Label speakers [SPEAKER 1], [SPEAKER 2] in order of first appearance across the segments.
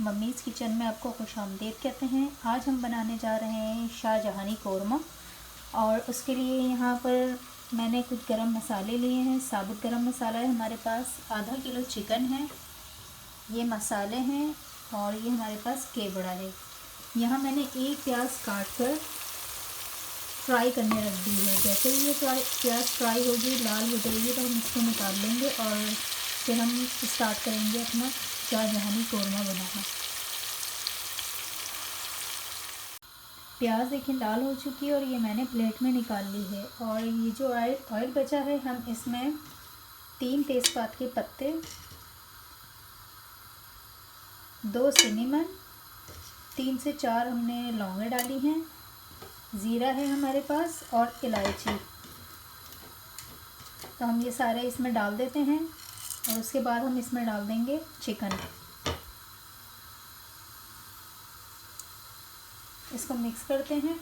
[SPEAKER 1] Mummy's kitchen में आपको खुशामदीद कहते हैं। आज हम बनाने जा रहे हैं शाहजहानी कौरमा, और उसके लिए यहाँ पर मैंने कुछ गरम मसाले लिए हैं। साबुत गरम मसाला है हमारे पास, आधा किलो चिकन है, ये मसाले हैं, और ये हमारे पास केवड़ा है। यहाँ मैंने एक प्याज काट कर फ्राई करने रख दी है। जैसे ही ये प्याज फ्राई होगी, लाल हो जाएगी, तो हम इसको निकाल लेंगे और फिर हम स्टार्ट करेंगे अपना शाहजहानी कौरमा बनाना। प्याज देखिए लाल हो चुकी है और ये मैंने प्लेट में निकाल ली है। और ये जो ऑयल बचा है, हम इसमें 3 तेज़पात के पत्ते, 2 सिनेमन, 3 से 4 हमने लौंगे डाली हैं, ज़ीरा है हमारे पास, और इलायची। तो हम ये सारे इसमें डाल देते हैं और उसके बाद हम इसमें डाल देंगे चिकन। इसको मिक्स करते हैं।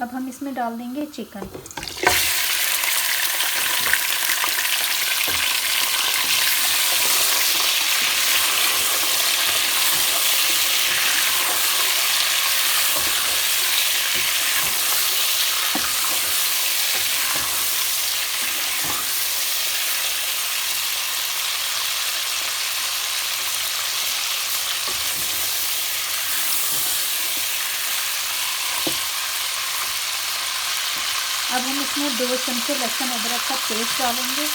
[SPEAKER 1] अब हम इसमें डाल देंगे चिकन। अब हम इसमें 2 चमचे लहसुन अदरक का पेस्ट डालेंगे।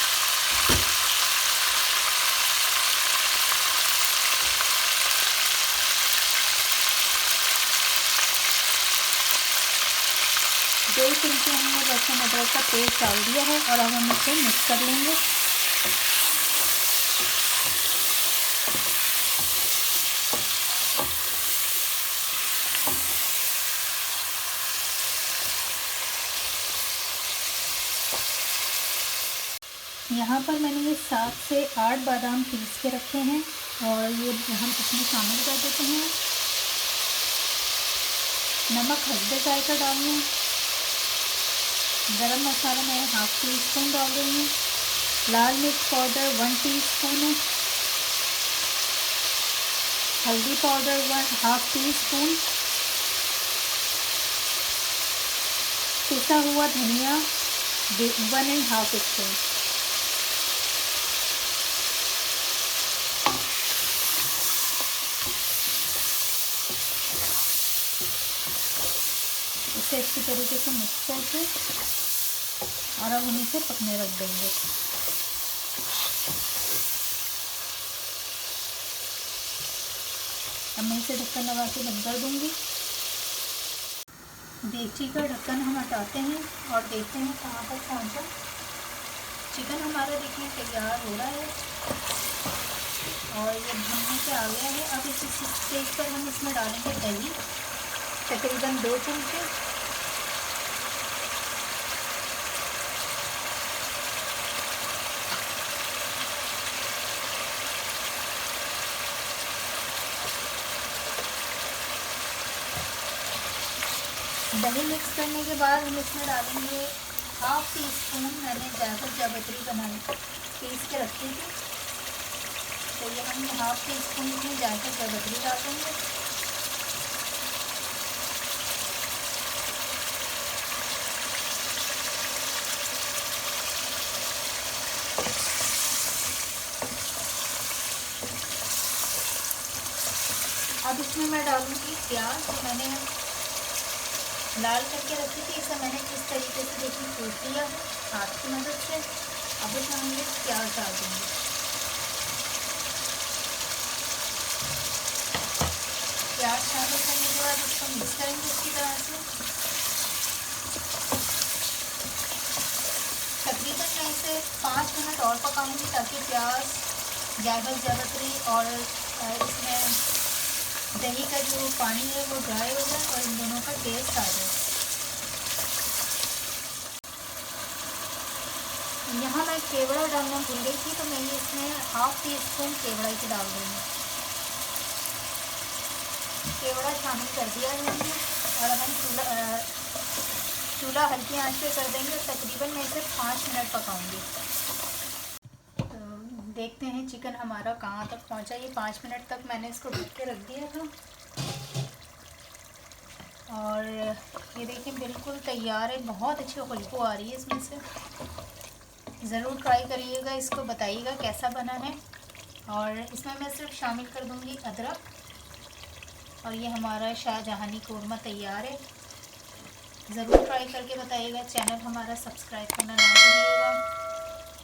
[SPEAKER 1] दो चमचे हमने लहसुन अदरक का पेस्ट डाल दिया है और अब हम इसे मिक्स कर लेंगे। यहाँ पर मैंने ये 7 से 8 बादाम पीस के रखे हैं और ये हम इसमें शामिल कर देते हैं। नमक हल्दी जायका डालें। गरम मसाला मैं 1/2 टीस्पून डाल रही हूँ। लाल मिर्च पाउडर 1 टीस्पून है। हल्दी पाउडर 1/2 टीस्पून। पिसा हुआ धनिया 1½ स्पून। इसे अच्छी तरीके से मिक्स करके और अब हम इसे पकने रख देंगे। अब मैं इसे ढक्कन लगा के बंद कर दूंगी। देगची का ढक्कन हम हटाते हैं और देखते हैं कहाँ तक पहुँचा। चिकन हमारा देखिए तैयार हो रहा है और ये भुनने से आ गया है। अब इस स्टेज पर हम इसमें डालेंगे दही, तकरीबन 2 चमचे। दही मिक्स करने के बाद हम इसमें डालेंगे 1/2 टीस्पून मैंने जायफल जावित्री बनाई पीस के रखी थी, तो ये हम 1/2 टीस्पून इसमें जायफल जावित्री डालेंगे। अब इसमें मैं डालूंगी प्याज, जो मैंने लाल करके रखी थी। इसे मैंने इस तरीके से देखिए कूट लिया है हाथ की मदद से। अब इसमें हम ये प्याज डाल देंगे। प्याज शामिल करने के बाद इसको मिक्स करेंगे अच्छी तरह से। तकरीबन मैं इसे 5 मिनट और पकाऊंगी ताकि प्याज, जायफल जावित्री और इसमें दही का जो पानी है वो ड्राई हो जाए और इन दोनों का टेस्ट आ जाए। यहाँ मैं केवड़ा डालना भूल गई थी, तो मैं ये इसमें 1/2 टीस्पून केवड़ा की डाल दूँगी। केवड़ा शामिल कर दिया है हमने और अब हम चूल्हा हल्की आंच पे कर देंगे। तकरीबन मैं इसे 5 मिनट पकाऊंगी। तो देखते हैं चिकन हमारा कहाँ तक पहुँचा। ये 5 मिनट तक मैंने इसको ढक के रख दिया था और ये देखिए बिल्कुल तैयार है। बहुत अच्छी खुशबू आ रही है इसमें से। ज़रूर ट्राई करिएगा, इसको बताइएगा कैसा बना है। और इसमें मैं सिर्फ शामिल कर दूंगी अदरक। और ये हमारा शाहजहानी कोरमा तैयार है। ज़रूर ट्राई करके बताइएगा। चैनल हमारा सब्सक्राइब करना ना भूलिएगा।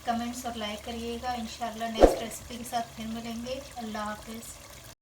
[SPEAKER 1] कमेंट्स और लाइक करिएगा। इंशाल्लाह नेक्स्ट रेसिपी के साथ फिर मिलेंगे। अल्लाह हाफ़िज़।